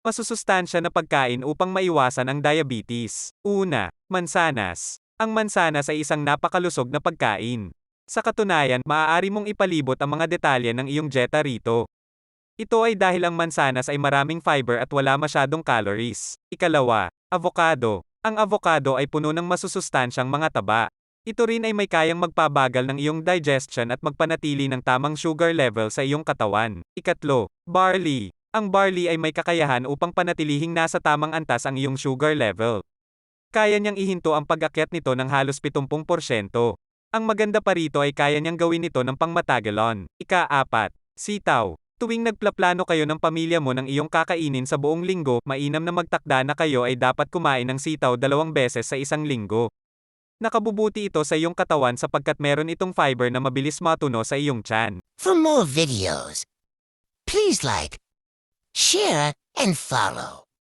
Masusustansya na pagkain upang maiwasan ang diabetes. Una, mansanas. Ang mansanas ay isang napakalusog na pagkain. Sa katunayan, maaari mong ipalibot ang mga detalye ng iyong dieta rito. Ito ay dahil ang mansanas ay maraming fiber at wala masyadong calories. Ikalawa, avocado. Ang avocado ay puno ng masusustansyang mga taba. Ito rin ay may kayang magpabagal ng iyong digestion at magpanatili ng tamang sugar level sa iyong katawan. Ikatlo, barley. Ang barley ay may kakayahan upang panatilihing nasa tamang antas ang iyong sugar level. Kaya niyang ihinto ang pag-akyat nito ng halos 70%. Ang maganda pa rito ay kaya niyang gawin ito ng pangmatagalan. Ika-4, sitaw. Tuwing nagplaplano kayo ng pamilya mo ng iyong kakainin sa buong linggo, mainam na magtakda na kayo ay dapat kumain ng sitaw 2 beses sa isang linggo. Nakabubuti ito sa iyong katawan sapagkat meron itong fiber na mabilis matuno sa iyong tiyan. For more videos, please like, share, and follow.